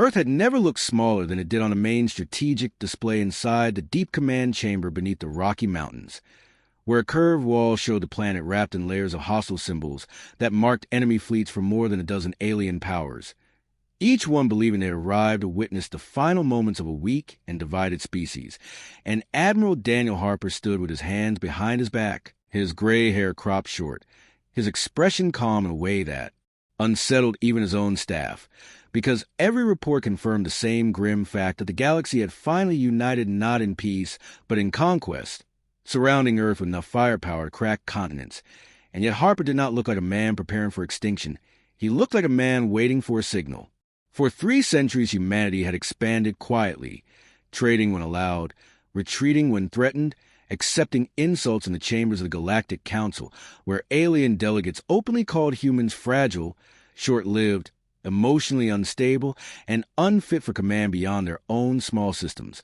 Earth had never looked smaller than it did on the main strategic display inside the deep command chamber beneath the Rocky Mountains, where a curved wall showed the planet wrapped in layers of hostile symbols that marked enemy fleets from more than a dozen alien powers, each one believing they had arrived to witness the final moments of a weak and divided species. And Admiral Daniel Harper stood with his hands behind his back, his gray hair cropped short, his expression calm in a way that unsettled even his own staff, because every report confirmed the same grim fact that the galaxy had finally united not in peace, but in conquest, surrounding Earth with enough firepower to crack continents. And yet Harper did not look like a man preparing for extinction. He looked like a man waiting for a signal. For 3 centuries, humanity had expanded quietly, trading when allowed, retreating when threatened, accepting insults in the chambers of the Galactic Council, where alien delegates openly called humans fragile, short-lived, emotionally unstable, and unfit for command beyond their own small systems.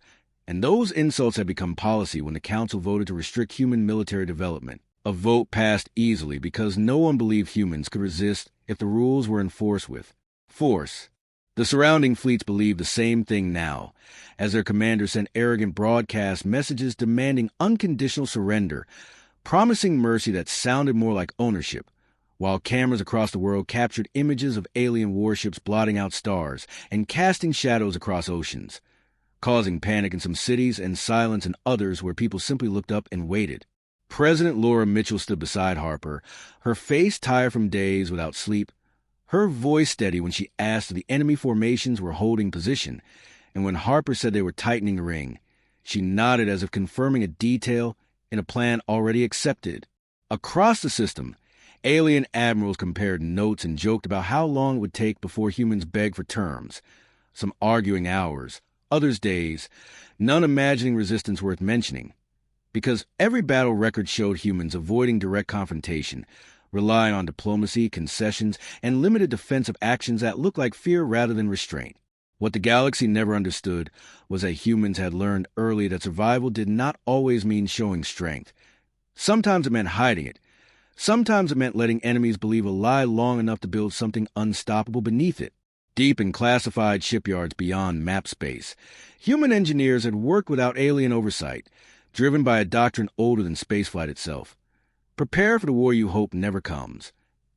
And those insults had become policy when the Council voted to restrict human military development. A vote passed easily because no one believed humans could resist if the rules were enforced with force. The surrounding fleets believed the same thing now, as their commanders sent arrogant broadcast messages demanding unconditional surrender, promising mercy that sounded more like ownership, while cameras across the world captured images of alien warships blotting out stars and casting shadows across oceans, causing panic in some cities and silence in others where people simply looked up and waited. President Laura Mitchell stood beside Harper, her face tired from days without sleep, her voice steady when she asked if the enemy formations were holding position, and when Harper said they were tightening the ring, she nodded as if confirming a detail in a plan already accepted. Across the system, alien admirals compared notes and joked about how long it would take before humans begged for terms, some arguing hours, others days, none imagining resistance worth mentioning, because every battle record showed humans avoiding direct confrontation, relying on diplomacy, concessions, and limited defensive actions that looked like fear rather than restraint. What the galaxy never understood was that humans had learned early that survival did not always mean showing strength. Sometimes it meant hiding it. Sometimes it meant letting enemies believe a lie long enough to build something unstoppable beneath it. Deep in classified shipyards beyond map space, human engineers had worked without alien oversight, driven by a doctrine older than spaceflight itself. Prepare for the war you hope never comes.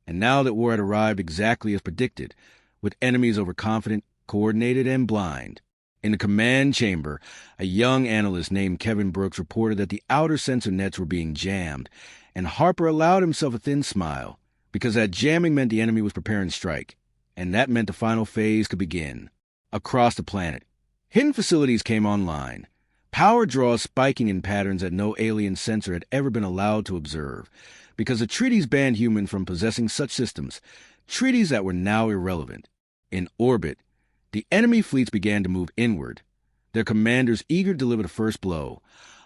And now that war had arrived exactly as predicted, with enemies overconfident, coordinated, and blind. In the command chamber, a young analyst named Kevin Brooks reported that the outer sensor nets were being jammed, and Harper allowed himself a thin smile, because that jamming meant the enemy was preparing to strike, and that meant the final phase could begin. Across the planet, hidden facilities came online, power draws spiking in patterns that no alien sensor had ever been allowed to observe, because the treaties banned humans from possessing such systems, treaties that were now irrelevant. In orbit, the enemy fleets began to move inward, their commanders eager to deliver the first blow,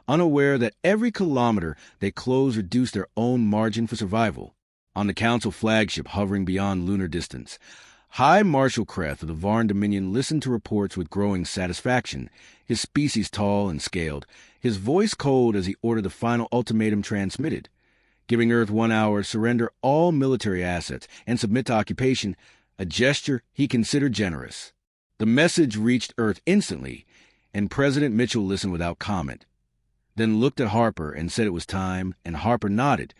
unaware that every kilometer they closed reduced their own margin for survival. On the Council flagship hovering beyond lunar distance, High Marshal Kreth of the Varn Dominion listened to reports with growing satisfaction, his species tall and scaled, his voice cold as he ordered the final ultimatum transmitted, giving Earth 1 hour to surrender all military assets and submit to occupation, a gesture he considered generous. The message reached Earth instantly, and President Mitchell listened without comment, then looked at Harper and said it was time, and Harper nodded,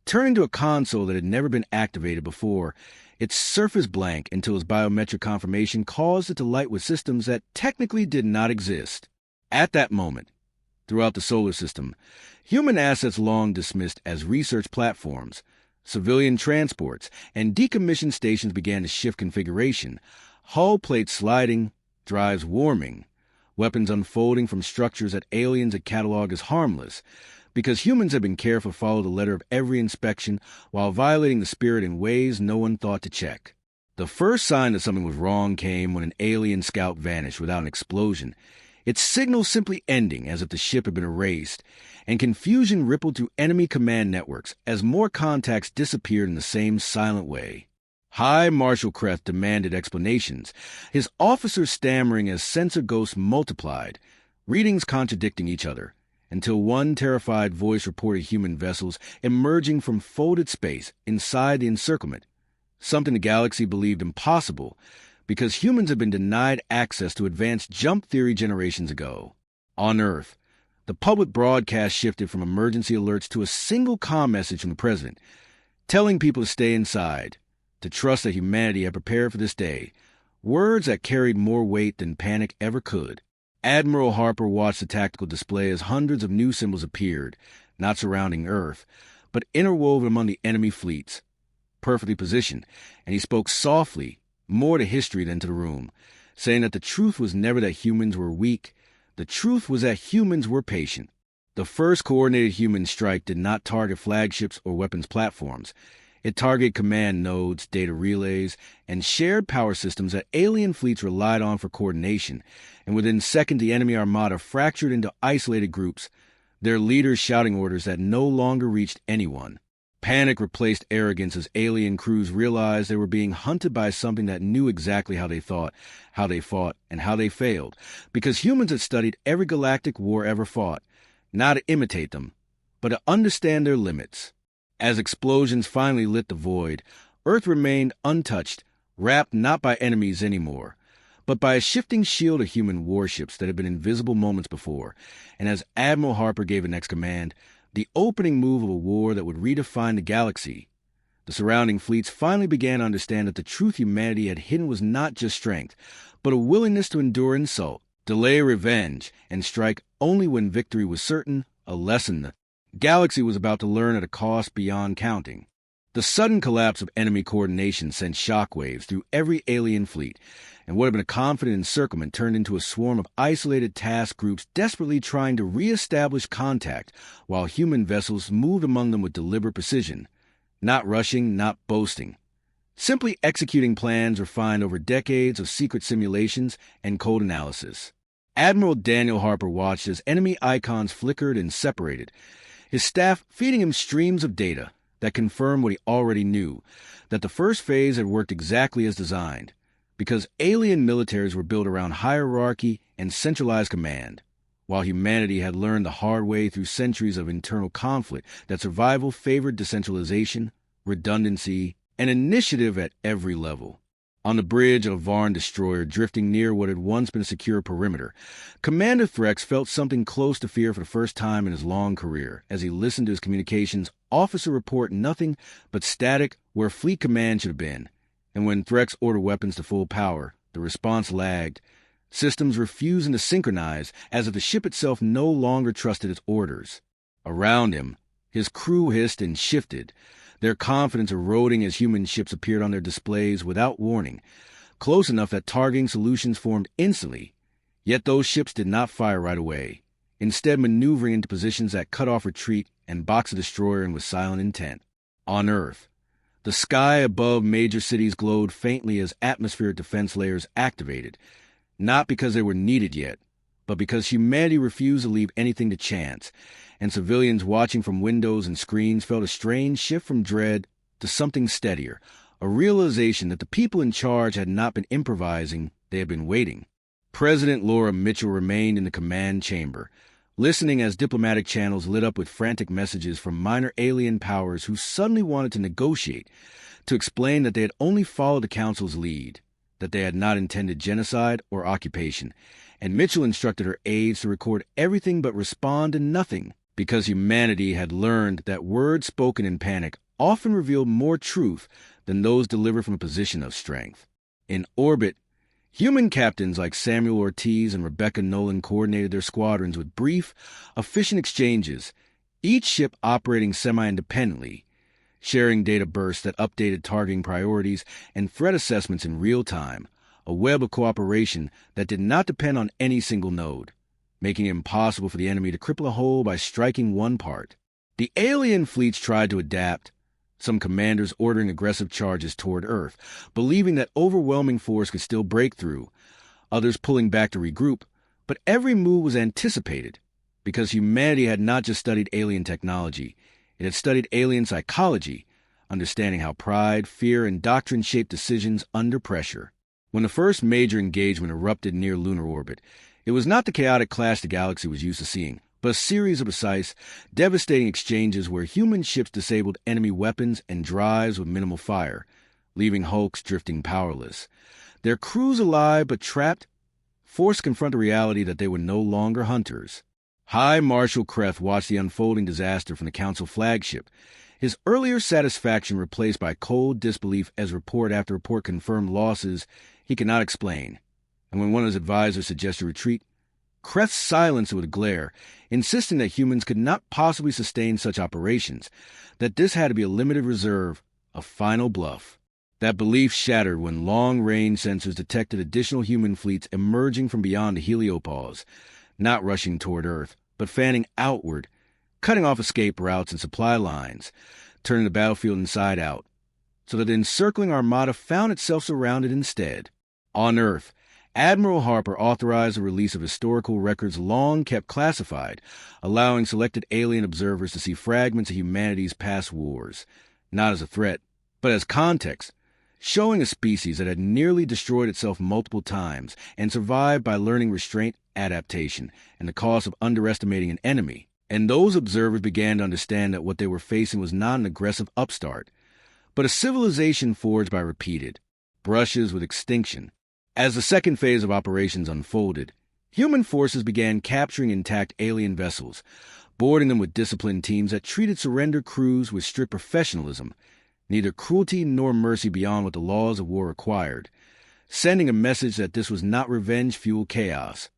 turning to a console that had never been activated before, its surface blank until his biometric confirmation caused it to light with systems that technically did not exist. At that moment, throughout the solar system, human assets long dismissed as research platforms, civilian transports, and decommissioned stations began to shift configuration, hull plates sliding, drives warming, weapons unfolding from structures that aliens had cataloged as harmless, because humans had been careful to follow the letter of every inspection while violating the spirit in ways no one thought to check. The first sign that something was wrong came when an alien scout vanished without an explosion, its signal simply ending as if the ship had been erased, and confusion rippled through enemy command networks as more contacts disappeared in the same silent way. High Marshal Kreth demanded explanations, his officers stammering as sensor ghosts multiplied, readings contradicting each other, until one terrified voice reported human vessels emerging from folded space inside the encirclement, something the galaxy believed impossible, because humans have been denied access to advanced jump theory generations ago. On Earth, the public broadcast shifted from emergency alerts to a single comm message from the president, telling people to stay inside, to trust that humanity had prepared for this day, words that carried more weight than panic ever could. Admiral Harper watched the tactical display as hundreds of new symbols appeared, not surrounding Earth, but interwoven among the enemy fleets, perfectly positioned, and he spoke softly, more to history than to the room, saying that the truth was never that humans were weak. The truth was that humans were patient. The first coordinated human strike did not target flagships or weapons platforms. It targeted command nodes, data relays, and shared power systems that alien fleets relied on for coordination, and within seconds the enemy armada fractured into isolated groups, their leaders shouting orders that no longer reached anyone. Panic replaced arrogance as alien crews realized they were being hunted by something that knew exactly how they thought, how they fought, and how they failed, because humans had studied every galactic war ever fought, not to imitate them, but to understand their limits. As explosions finally lit the void, Earth remained untouched, wrapped not by enemies anymore, but by a shifting shield of human warships that had been invisible moments before, and as Admiral Harper gave the next command, the opening move of a war that would redefine the galaxy, the surrounding fleets finally began to understand that the truth humanity had hidden was not just strength, but a willingness to endure insult, delay revenge, and strike only when victory was certain, a lesson the galaxy was about to learn at a cost beyond counting. The sudden collapse of enemy coordination sent shockwaves through every alien fleet, and what had been a confident encirclement turned into a swarm of isolated task groups desperately trying to re-establish contact, while human vessels moved among them with deliberate precision, not rushing, not boasting, simply executing plans refined over decades of secret simulations and code analysis. Admiral Daniel Harper watched as enemy icons flickered and separated, his staff feeding him streams of data that confirmed what he already knew, that the first phase had worked exactly as designed, because alien militaries were built around hierarchy and centralized command, while humanity had learned the hard way through centuries of internal conflict that survival favored decentralization, redundancy, and initiative at every level. On the bridge of a Varn destroyer drifting near what had once been a secure perimeter, Commander Threx felt something close to fear for the first time in his long career as he listened to his communications officer report nothing but static where fleet command should have been, and when Threx ordered weapons to full power, the response lagged, systems refusing to synchronize as if the ship itself no longer trusted its orders. Around him, his crew hissed and shifted, their confidence eroding as human ships appeared on their displays without warning, close enough that targeting solutions formed instantly. Yet those ships did not fire right away, instead maneuvering into positions that cut off retreat and boxed the destroyer in with silent intent. On Earth, the sky above major cities glowed faintly as atmospheric defense layers activated, not because they were needed yet, but because humanity refused to leave anything to chance, and civilians watching from windows and screens felt a strange shift from dread to something steadier, a realization that the people in charge had not been improvising, they had been waiting. President Laura Mitchell remained in the command chamber, listening as diplomatic channels lit up with frantic messages from minor alien powers who suddenly wanted to negotiate, to explain that they had only followed the Council's lead, that they had not intended genocide or occupation, and Mitchell instructed her aides to record everything but respond to nothing, because humanity had learned that words spoken in panic often revealed more truth than those delivered from a position of strength. In orbit, human captains like Samuel Ortiz and Rebecca Nolan coordinated their squadrons with brief, efficient exchanges, each ship operating semi-independently, sharing data bursts that updated targeting priorities and threat assessments in real time, a web of cooperation that did not depend on any single node, making it impossible for the enemy to cripple a whole by striking one part. The alien fleets tried to adapt, some commanders ordering aggressive charges toward Earth, believing that overwhelming force could still break through, others pulling back to regroup, but every move was anticipated, because humanity had not just studied alien technology, it had studied alien psychology, understanding how pride, fear, and doctrine shaped decisions under pressure. When the first major engagement erupted near lunar orbit, it was not the chaotic clash the galaxy was used to seeing, but a series of precise, devastating exchanges where human ships disabled enemy weapons and drives with minimal fire, leaving hulks drifting powerless. Their crews alive but trapped, forced to confront the reality that they were no longer hunters. High Marshal Kreth watched the unfolding disaster from the Council flagship, his earlier satisfaction replaced by cold disbelief as report after report confirmed losses he could not explain. And when one of his advisors suggested retreat, Kreth silenced it with a glare, insisting that humans could not possibly sustain such operations, that this had to be a limited reserve, a final bluff. That belief shattered when long-range sensors detected additional human fleets emerging from beyond the heliopause, not rushing toward Earth, but fanning outward, cutting off escape routes and supply lines, turning the battlefield inside out, so that the encircling armada found itself surrounded instead. On Earth, Admiral Harper authorized the release of historical records long kept classified, allowing selected alien observers to see fragments of humanity's past wars, not as a threat, but as context, showing a species that had nearly destroyed itself multiple times and survived by learning restraint, adaptation, and the cost of underestimating an enemy. And those observers began to understand that what they were facing was not an aggressive upstart, but a civilization forged by repeated brushes with extinction. As the second phase of operations unfolded, human forces began capturing intact alien vessels, boarding them with disciplined teams that treated surrendered crews with strict professionalism, neither cruelty nor mercy beyond what the laws of war required, sending a message that this was not revenge-fueled chaos.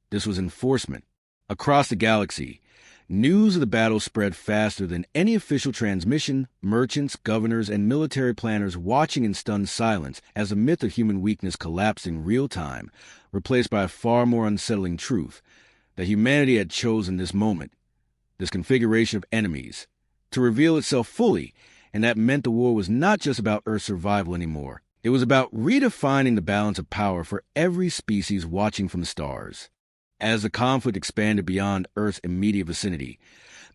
This was enforcement. Across the galaxy, news of the battle spread faster than any official transmission, merchants, governors, and military planners watching in stunned silence as the myth of human weakness collapsed in real time, replaced by a far more unsettling truth, that humanity had chosen this moment, this configuration of enemies, to reveal itself fully, and that meant the war was not just about Earth's survival anymore. It was about redefining the balance of power for every species watching from the stars. As the conflict expanded beyond Earth's immediate vicinity,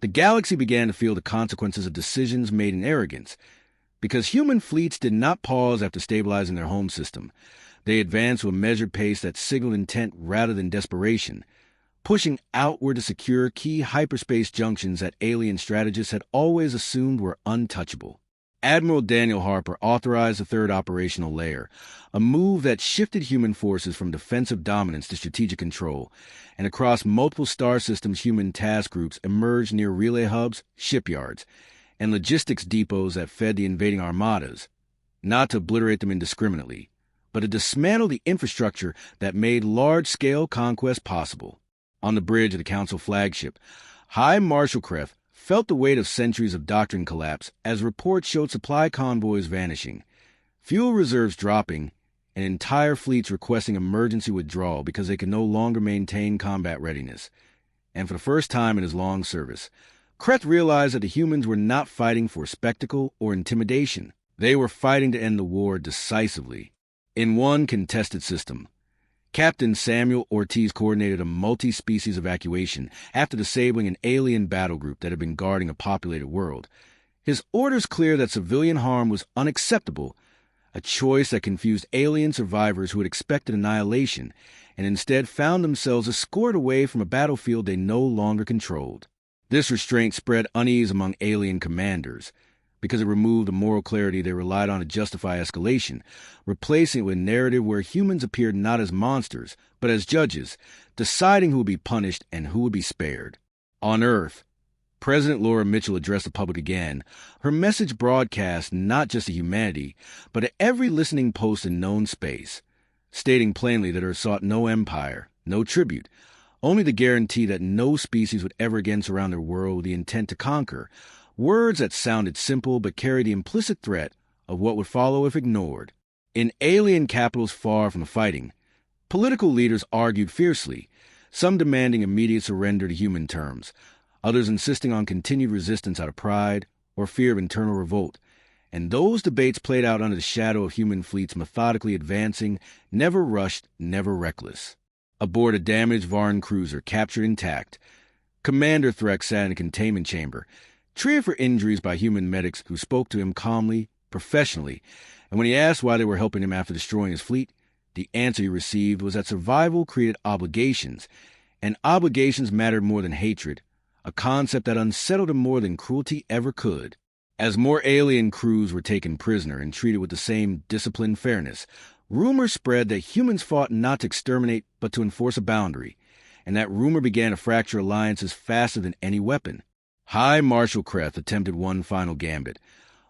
the galaxy began to feel the consequences of decisions made in arrogance. Because human fleets did not pause after stabilizing their home system, they advanced with a measured pace that signaled intent rather than desperation, pushing outward to secure key hyperspace junctions that alien strategists had always assumed were untouchable. Admiral Daniel Harper authorized the third operational layer, a move that shifted human forces from defensive dominance to strategic control, and across multiple star systems human task groups emerged near relay hubs, shipyards, and logistics depots that fed the invading armadas, not to obliterate them indiscriminately, but to dismantle the infrastructure that made large-scale conquest possible. On the bridge of the Council flagship, High Marshal Kreth felt the weight of centuries of doctrine collapse as reports showed supply convoys vanishing, fuel reserves dropping, and entire fleets requesting emergency withdrawal because they could no longer maintain combat readiness. And for the first time in his long service, Kreth realized that the humans were not fighting for spectacle or intimidation. They were fighting to end the war decisively. In one contested system, Captain Samuel Ortiz coordinated a multi-species evacuation after disabling an alien battle group that had been guarding a populated world. His orders clear that civilian harm was unacceptable, a choice that confused alien survivors who had expected annihilation and instead found themselves escorted away from a battlefield they no longer controlled. This restraint spread unease among alien commanders, because it removed the moral clarity they relied on to justify escalation, replacing it with a narrative where humans appeared not as monsters, but as judges, deciding who would be punished and who would be spared. On Earth, President Laura Mitchell addressed the public again, her message broadcast not just to humanity, but to every listening post in known space, stating plainly that Earth sought no empire, no tribute, only the guarantee that no species would ever again surround their world with the intent to conquer, words that sounded simple but carried the implicit threat of what would follow if ignored. In alien capitals far from the fighting, political leaders argued fiercely, some demanding immediate surrender to human terms, others insisting on continued resistance out of pride or fear of internal revolt. And those debates played out under the shadow of human fleets methodically advancing, never rushed, never reckless. Aboard a damaged Varn cruiser captured intact, Commander Threx sat in a containment chamber, treated for injuries by human medics who spoke to him calmly, professionally, and when he asked why they were helping him after destroying his fleet, the answer he received was that survival created obligations, and obligations mattered more than hatred, a concept that unsettled him more than cruelty ever could. As more alien crews were taken prisoner and treated with the same disciplined fairness, rumors spread that humans fought not to exterminate but to enforce a boundary, and that rumor began to fracture alliances faster than any weapon. High Marshal Kreth attempted one final gambit,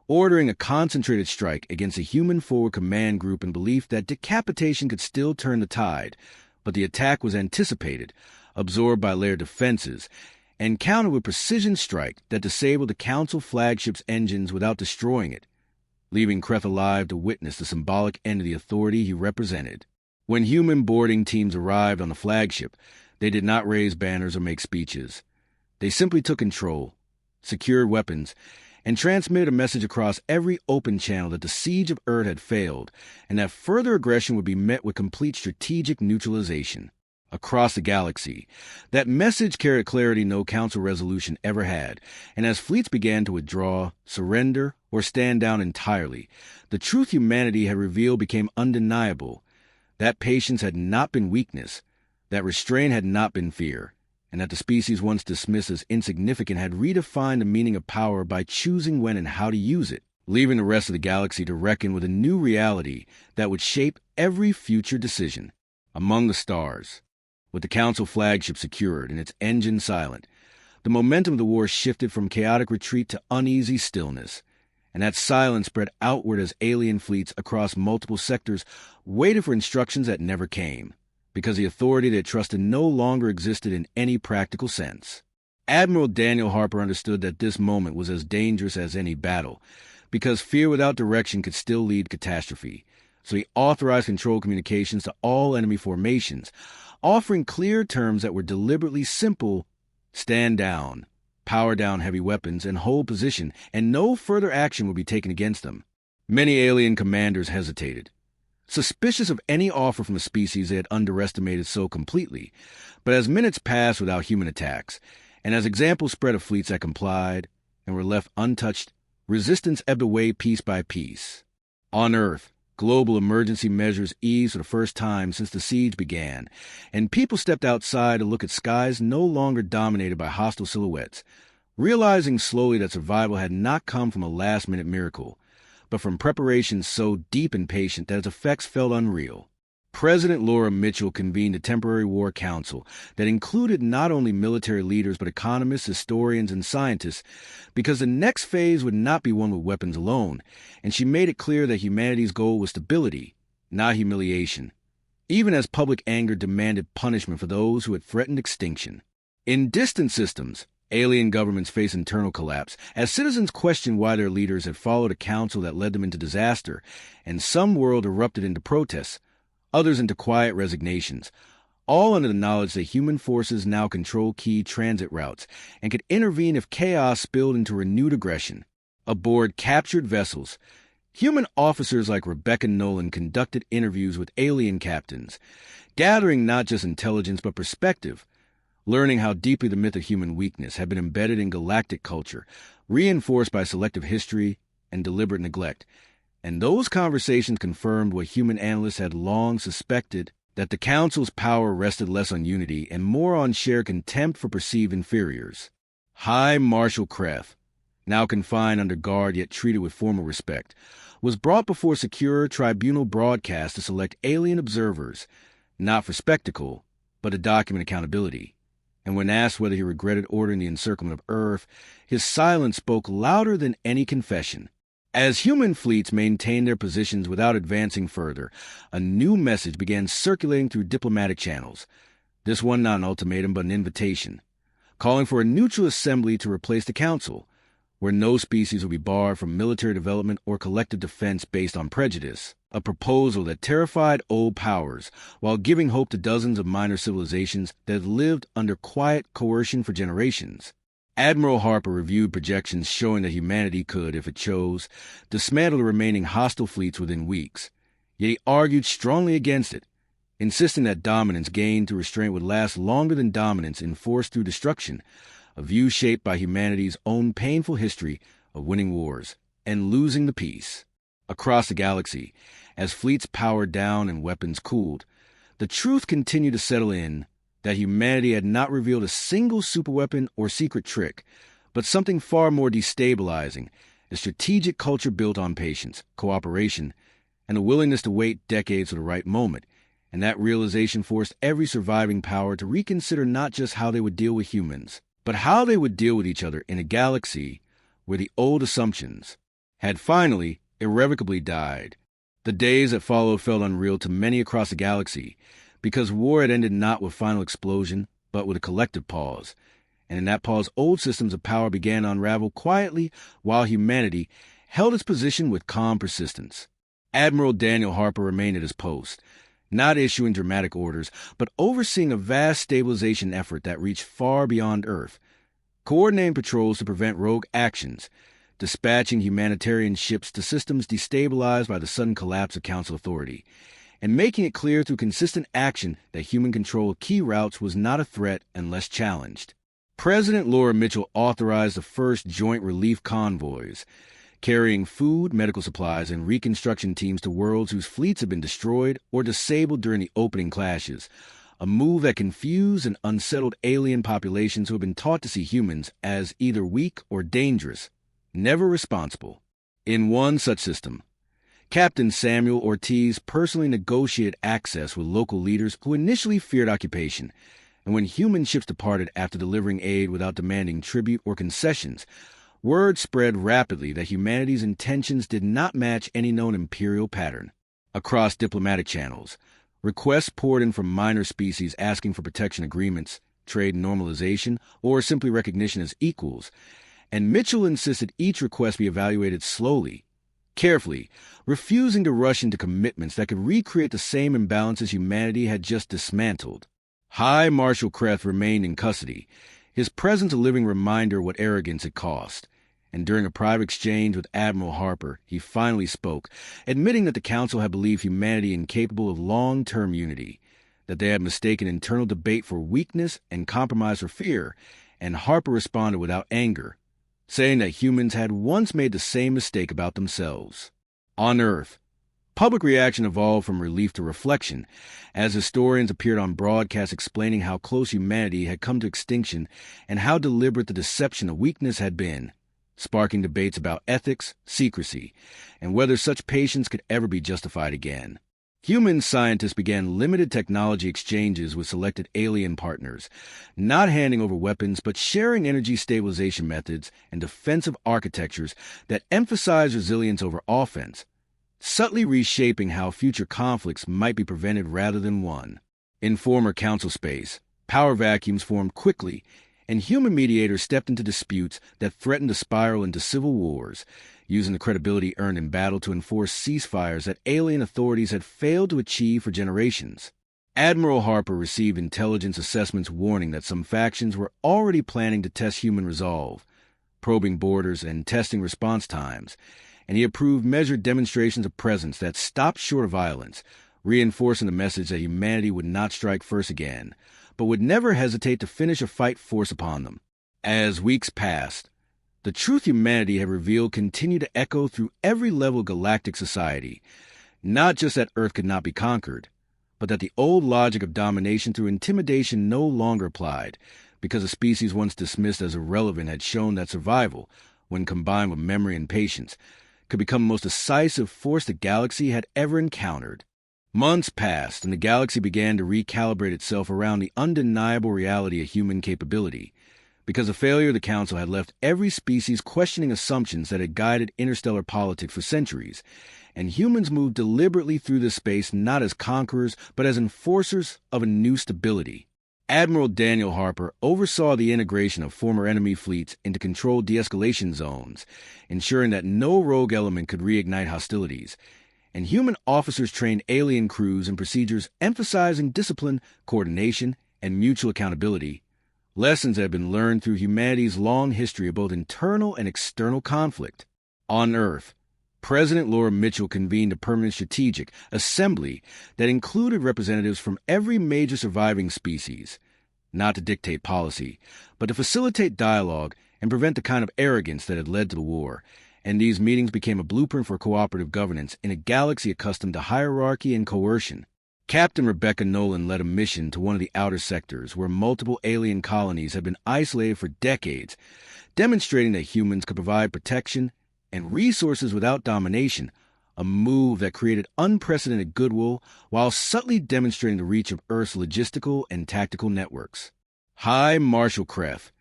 ordering a concentrated strike against a human forward command group in belief that decapitation could still turn the tide, but the attack was anticipated, absorbed by layered defenses, and countered with precision strike that disabled the Council flagship's engines without destroying it, leaving Kreth alive to witness the symbolic end of the authority he represented. When human boarding teams arrived on the flagship, they did not raise banners or make speeches. They simply took control, secured weapons, and transmitted a message across every open channel that the siege of Earth had failed, and that further aggression would be met with complete strategic neutralization. Across the galaxy, that message carried clarity no council resolution ever had, and as fleets began to withdraw, surrender, or stand down entirely, the truth humanity had revealed became undeniable. That patience had not been weakness, that restraint had not been fear, and that the species once dismissed as insignificant had redefined the meaning of power by choosing when and how to use it, leaving the rest of the galaxy to reckon with a new reality that would shape every future decision. Among the stars, with the Council flagship secured and its engine silent, the momentum of the war shifted from chaotic retreat to uneasy stillness, and that silence spread outward as alien fleets across multiple sectors waited for instructions that never came, because the authority they trusted no longer existed in any practical sense. Admiral Daniel Harper understood that this moment was as dangerous as any battle, because fear without direction could still lead to catastrophe, so he authorized control communications to all enemy formations, offering clear terms that were deliberately simple: stand down, power down heavy weapons, and hold position, and no further action would be taken against them. Many alien commanders hesitated, suspicious of any offer from a species they had underestimated so completely. But as minutes passed without human attacks, and as examples spread of fleets that complied and were left untouched, resistance ebbed away piece by piece. On Earth, global emergency measures eased for the first time since the siege began, and people stepped outside to look at skies no longer dominated by hostile silhouettes, realizing slowly that survival had not come from a last-minute miracle, but from preparation so deep and patient that its effects felt unreal. President Laura Mitchell convened a temporary war council that included not only military leaders but economists, historians, and scientists, because the next phase would not be one with weapons alone, and she made it clear that humanity's goal was stability, not humiliation, even as public anger demanded punishment for those who had threatened extinction. In distant systems, alien governments face internal collapse, as citizens questioned why their leaders had followed a council that led them into disaster, and some world erupted into protests, others into quiet resignations, all under the knowledge that human forces now control key transit routes and could intervene if chaos spilled into renewed aggression. Aboard captured vessels, human officers like Rebecca Nolan conducted interviews with alien captains, gathering not just intelligence but perspective, learning how deeply the myth of human weakness had been embedded in galactic culture, reinforced by selective history and deliberate neglect. And those conversations confirmed what human analysts had long suspected, that the Council's power rested less on unity and more on shared contempt for perceived inferiors. High Marshal Kreth, now confined under guard yet treated with formal respect, was brought before secure tribunal broadcast to select alien observers, not for spectacle, but to document accountability. And when asked whether he regretted ordering the encirclement of Earth, his silence spoke louder than any confession. As human fleets maintained their positions without advancing further, a new message began circulating through diplomatic channels. This one not an ultimatum but an invitation, calling for a neutral assembly to replace the Council, where no species would be barred from military development or collective defense based on prejudice. A proposal that terrified old powers while giving hope to dozens of minor civilizations that had lived under quiet coercion for generations. Admiral Harper reviewed projections showing that humanity could, if it chose, dismantle the remaining hostile fleets within weeks. Yet he argued strongly against it, insisting that dominance gained through restraint would last longer than dominance enforced through destruction, a view shaped by humanity's own painful history of winning wars and losing the peace. Across the galaxy, as fleets powered down and weapons cooled, the truth continued to settle in that humanity had not revealed a single superweapon or secret trick, but something far more destabilizing, a strategic culture built on patience, cooperation, and the willingness to wait decades for the right moment. And that realization forced every surviving power to reconsider not just how they would deal with humans, but how they would deal with each other in a galaxy where the old assumptions had finally, irrevocably died. The days that followed felt unreal to many across the galaxy, because war had ended not with final explosion, but with a collective pause. And in that pause, old systems of power began to unravel quietly, while humanity held its position with calm persistence. Admiral Daniel Harper remained at his post, not issuing dramatic orders, but overseeing a vast stabilization effort that reached far beyond Earth, coordinating patrols to prevent rogue actions, dispatching humanitarian ships to systems destabilized by the sudden collapse of Council authority, and making it clear through consistent action that human control of key routes was not a threat unless challenged. President Laura Mitchell authorized the first joint relief convoys, carrying food, medical supplies, and reconstruction teams to worlds whose fleets had been destroyed or disabled during the opening clashes, a move that confused and unsettled alien populations who had been taught to see humans as either weak or dangerous, never responsible. In one such system, Captain Samuel Ortiz personally negotiated access with local leaders who initially feared occupation, and when human ships departed after delivering aid without demanding tribute or concessions, word spread rapidly that humanity's intentions did not match any known imperial pattern. Across diplomatic channels, requests poured in from minor species asking for protection agreements, trade normalization, or simply recognition as equals, and Mitchell insisted each request be evaluated slowly, carefully, refusing to rush into commitments that could recreate the same imbalances humanity had just dismantled. High Marshal Kreth remained in custody, his presence a living reminder what arrogance had cost. And during a private exchange with Admiral Harper, he finally spoke, admitting that the Council had believed humanity incapable of long-term unity, that they had mistaken internal debate for weakness and compromise for fear, and Harper responded without anger, saying that humans had once made the same mistake about themselves. On Earth, public reaction evolved from relief to reflection, as historians appeared on broadcasts explaining how close humanity had come to extinction and how deliberate the deception of weakness had been, sparking debates about ethics, secrecy, and whether such patience could ever be justified again. Human scientists began limited technology exchanges with selected alien partners, not handing over weapons but sharing energy stabilization methods and defensive architectures that emphasize resilience over offense, subtly reshaping how future conflicts might be prevented rather than won. In former Council space, power vacuums formed quickly, and human mediators stepped into disputes that threatened to spiral into civil wars, using the credibility earned in battle to enforce ceasefires that alien authorities had failed to achieve for generations. Admiral Harper received intelligence assessments warning that some factions were already planning to test human resolve, probing borders and testing response times, and he approved measured demonstrations of presence that stopped short of violence, reinforcing the message that humanity would not strike first again, but would never hesitate to finish a fight forced upon them. As weeks passed, the truth humanity had revealed continued to echo through every level of galactic society, not just that Earth could not be conquered, but that the old logic of domination through intimidation no longer applied, because a species once dismissed as irrelevant had shown that survival, when combined with memory and patience, could become the most decisive force the galaxy had ever encountered. Months passed, and the galaxy began to recalibrate itself around the undeniable reality of human capability, because the failure of the Council had left every species questioning assumptions that had guided interstellar politics for centuries, and humans moved deliberately through this space not as conquerors, but as enforcers of a new stability. Admiral Daniel Harper oversaw the integration of former enemy fleets into controlled de-escalation zones, ensuring that no rogue element could reignite hostilities, and human officers trained alien crews in procedures emphasizing discipline, coordination, and mutual accountability, lessons that have been learned through humanity's long history of both internal and external conflict. On Earth, President Laura Mitchell convened a permanent strategic assembly that included representatives from every major surviving species, not to dictate policy, but to facilitate dialogue and prevent the kind of arrogance that had led to the war, and these meetings became a blueprint for cooperative governance in a galaxy accustomed to hierarchy and coercion. Captain Rebecca Nolan led a mission to one of the outer sectors where multiple alien colonies had been isolated for decades, demonstrating that humans could provide protection and resources without domination, a move that created unprecedented goodwill while subtly demonstrating the reach of Earth's logistical and tactical networks. High Marshal Kreth,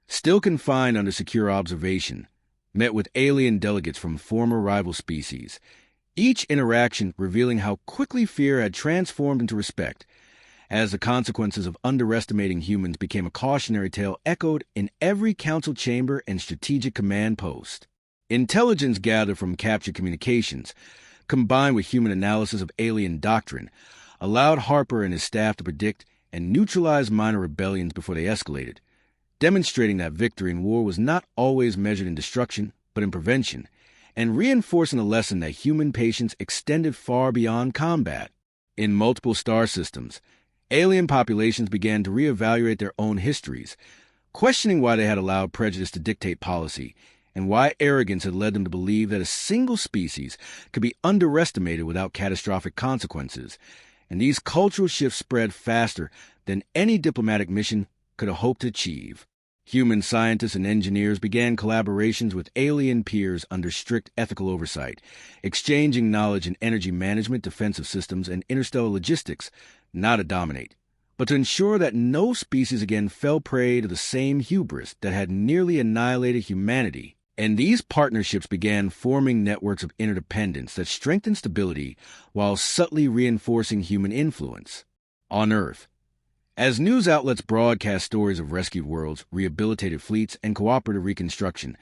still confined under secure observation, met with alien delegates from former rival species, each interaction revealing how quickly fear had transformed into respect, as the consequences of underestimating humans became a cautionary tale echoed in every council chamber and strategic command post. Intelligence gathered from captured communications, combined with human analysis of alien doctrine, allowed Harper and his staff to predict and neutralize minor rebellions before they escalated, demonstrating that victory in war was not always measured in destruction, but in prevention, and reinforcing the lesson that human patience extended far beyond combat. In multiple star systems, alien populations began to reevaluate their own histories, questioning why they had allowed prejudice to dictate policy, and why arrogance had led them to believe that a single species could be underestimated without catastrophic consequences. And these cultural shifts spread faster than any diplomatic mission could have hoped to achieve. Human scientists and engineers began collaborations with alien peers under strict ethical oversight, exchanging knowledge in energy management, defensive systems, and interstellar logistics, not to dominate, but to ensure that no species again fell prey to the same hubris that had nearly annihilated humanity. And these partnerships began forming networks of interdependence that strengthened stability while subtly reinforcing human influence. On Earth, as news outlets broadcast stories of rescued worlds, rehabilitated fleets, and cooperative reconstruction,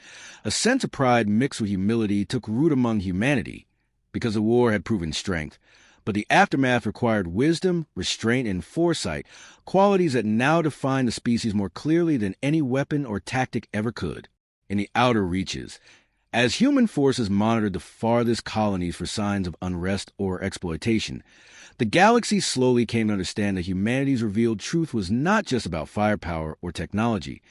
a sense of pride mixed with humility took root among humanity, because the war had proven strength, but the aftermath required wisdom, restraint, and foresight, qualities that now define the species more clearly than any weapon or tactic ever could. In the outer reaches, as human forces monitored the farthest colonies for signs of unrest or exploitation, the galaxy slowly came to understand that humanity's revealed truth was not just about firepower or technology,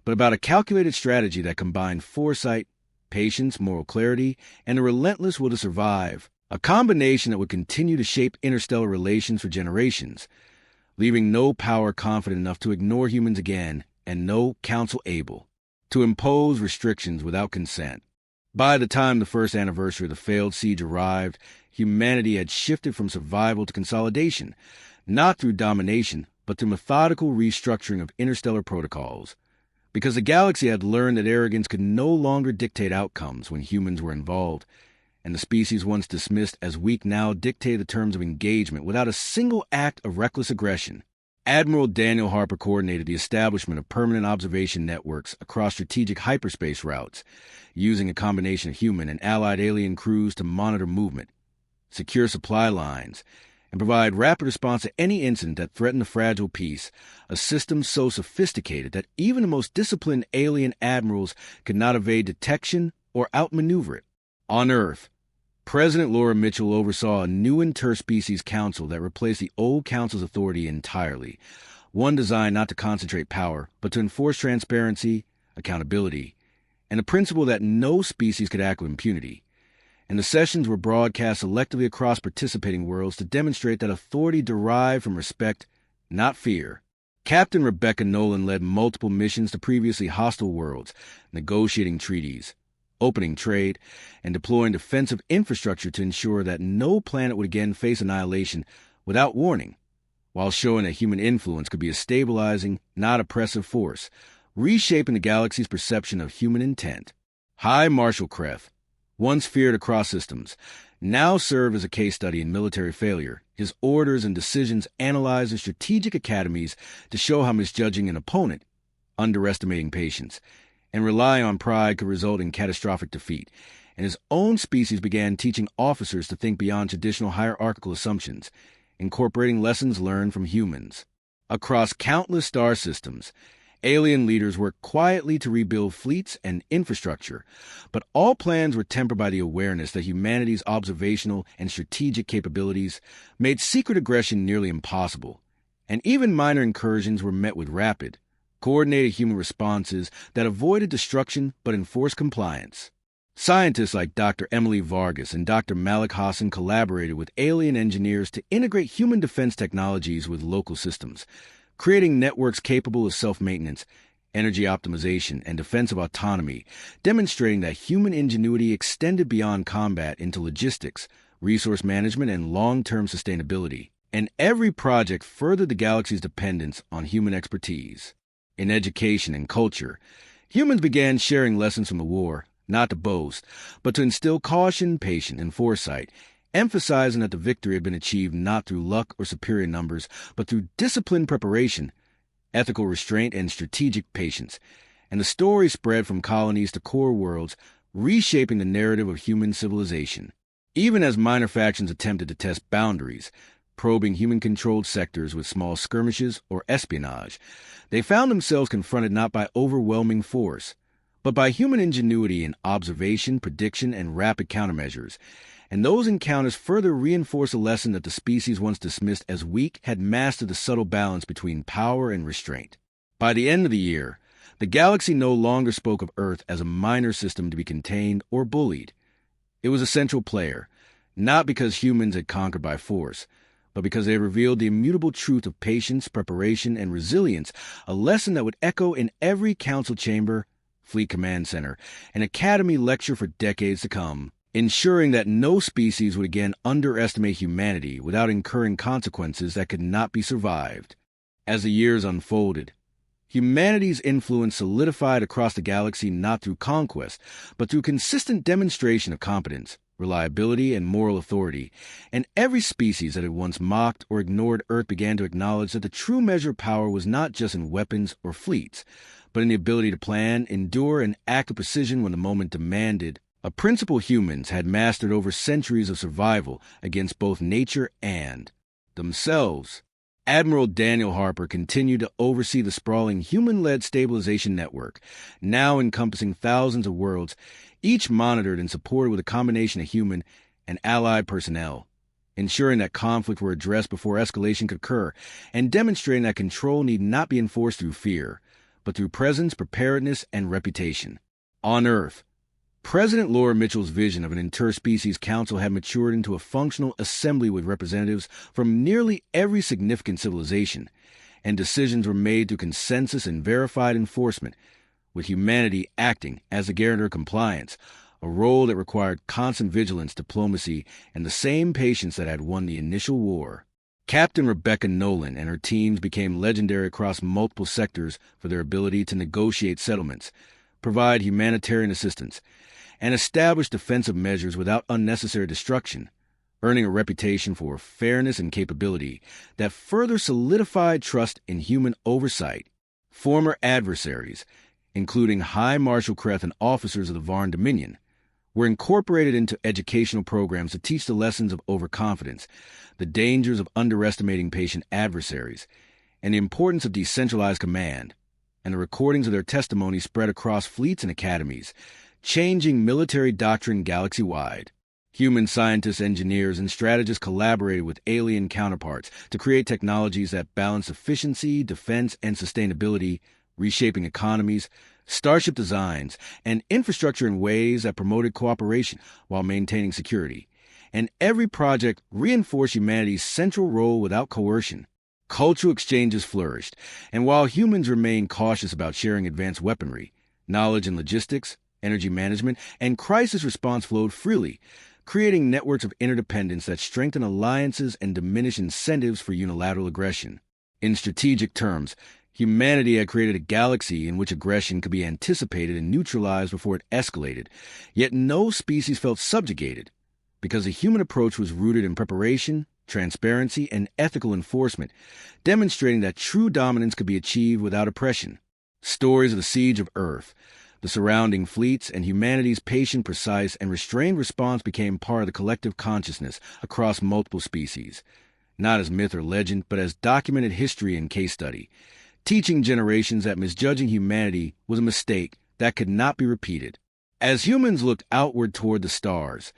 but about a calculated strategy that combined foresight, patience, moral clarity, and a relentless will to survive, a combination that would continue to shape interstellar relations for generations, leaving no power confident enough to ignore humans again, and no council able to impose restrictions without consent. By the time the first anniversary of the failed siege arrived, humanity had shifted from survival to consolidation, not through domination, but through methodical restructuring of interstellar protocols. Because the galaxy had learned that arrogance could no longer dictate outcomes when humans were involved, and the species once dismissed as weak now dictated the terms of engagement without a single act of reckless aggression. Admiral Daniel Harper coordinated the establishment of permanent observation networks across strategic hyperspace routes, using a combination of human and allied alien crews to monitor movement, secure supply lines, and provide rapid response to any incident that threatened the fragile peace, a system so sophisticated that even the most disciplined alien admirals could not evade detection or outmaneuver it. On Earth, President Laura Mitchell oversaw a new interspecies council that replaced the old council's authority entirely, one designed not to concentrate power, but to enforce transparency, accountability, and the principle that no species could act with impunity. And the sessions were broadcast selectively across participating worlds to demonstrate that authority derived from respect, not fear. Captain Rebecca Nolan led multiple missions to previously hostile worlds, negotiating treaties, opening trade, and deploying defensive infrastructure to ensure that no planet would again face annihilation without warning, while showing that human influence could be a stabilizing, not oppressive force, reshaping the galaxy's perception of human intent. High Marshal Kreth, once feared across systems, now served as a case study in military failure, his orders and decisions analyzed in strategic academies to show how misjudging an opponent, underestimating patience, and relying on pride could result in catastrophic defeat, and his own species began teaching officers to think beyond traditional hierarchical assumptions, incorporating lessons learned from humans. Across countless star systems, alien leaders worked quietly to rebuild fleets and infrastructure, but all plans were tempered by the awareness that humanity's observational and strategic capabilities made secret aggression nearly impossible, and even minor incursions were met with rapid, coordinated human responses that avoided destruction but enforced compliance. Scientists like Dr. Emily Vargas and Dr. Malik Hassan collaborated with alien engineers to integrate human defense technologies with local systems, creating networks capable of self-maintenance energy optimization, and defensive autonomy, demonstrating that human ingenuity extended beyond combat into logistics, resource management, and long-term sustainability. And every project furthered the galaxy's dependence on human expertise. In education and culture, humans began sharing lessons from the war, not to boast, but to instill caution, patience, and foresight, emphasizing that the victory had been achieved not through luck or superior numbers, but through disciplined preparation, ethical restraint, and strategic patience. And the story spread from colonies to core worlds, reshaping the narrative of human civilization. Even as minor factions attempted to test boundaries, probing human-controlled sectors with small skirmishes or espionage, they found themselves confronted not by overwhelming force, but by human ingenuity in observation, prediction, and rapid countermeasures. And those encounters further reinforced a lesson that the species once dismissed as weak had mastered the subtle balance between power and restraint. By the end of the year, the galaxy no longer spoke of Earth as a minor system to be contained or bullied. It was a central player, not because humans had conquered by force, but because they revealed the immutable truth of patience, preparation, and resilience, a lesson that would echo in every council chamber, fleet command center, and academy lecture for decades to come, ensuring that no species would again underestimate humanity without incurring consequences that could not be survived. As the years unfolded, humanity's influence solidified across the galaxy not through conquest, but through consistent demonstration of competence, reliability, and moral authority, and every species that had once mocked or ignored Earth began to acknowledge that the true measure of power was not just in weapons or fleets, but in the ability to plan, endure, and act with precision when the moment demanded, a principle humans had mastered over centuries of survival against both nature and themselves. Admiral Daniel Harper continued to oversee the sprawling human-led stabilization network, now encompassing thousands of worlds, each monitored and supported with a combination of human and allied personnel, ensuring that conflict were addressed before escalation could occur, and demonstrating that control need not be enforced through fear, but through presence, preparedness, and reputation. On Earth, President Laura Mitchell's vision of an interspecies council had matured into a functional assembly with representatives from nearly every significant civilization, and decisions were made through consensus and verified enforcement, with humanity acting as the guarantor of compliance, a role that required constant vigilance, diplomacy, and the same patience that had won the initial war. Captain Rebecca Nolan and her teams became legendary across multiple sectors for their ability to negotiate settlements, provide humanitarian assistance, and establish defensive measures without unnecessary destruction, earning a reputation for fairness and capability that further solidified trust in human oversight. Former adversaries, including High Marshal Kreth and officers of the Varn Dominion, were incorporated into educational programs to teach the lessons of overconfidence, the dangers of underestimating patient adversaries, and the importance of decentralized command, and the recordings of their testimony spread across fleets and academies, changing military doctrine galaxy-wide. Human scientists, engineers, and strategists collaborated with alien counterparts to create technologies that balance efficiency, defense, and sustainability, reshaping economies, starship designs, and infrastructure in ways that promoted cooperation while maintaining security. And every project reinforced humanity's central role without coercion. Cultural exchanges flourished, and while humans remained cautious about sharing advanced weaponry, knowledge and logistics, energy management, and crisis response flowed freely, creating networks of interdependence that strengthen alliances and diminish incentives for unilateral aggression. In strategic terms, humanity had created a galaxy in which aggression could be anticipated and neutralized before it escalated, yet no species felt subjugated, because the human approach was rooted in preparation, transparency, and ethical enforcement, demonstrating that true dominance could be achieved without oppression. Stories of the siege of Earth, the surrounding fleets, and humanity's patient, precise, and restrained response became part of the collective consciousness across multiple species, not as myth or legend, but as documented history and case study, teaching generations that misjudging humanity was a mistake that could not be repeated. As humans looked outward toward the stars,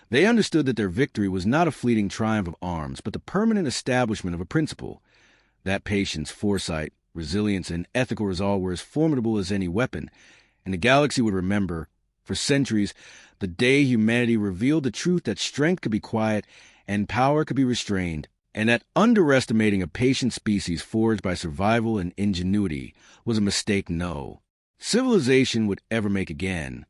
they understood that their victory was not a fleeting triumph of arms, but the permanent establishment of a principle, that patience, foresight, resilience, and ethical resolve were as formidable as any weapon, and the galaxy would remember, for centuries, the day humanity revealed the truth that strength could be quiet and power could be restrained, and that underestimating a patient species forged by survival and ingenuity was a mistake no civilization would ever make again.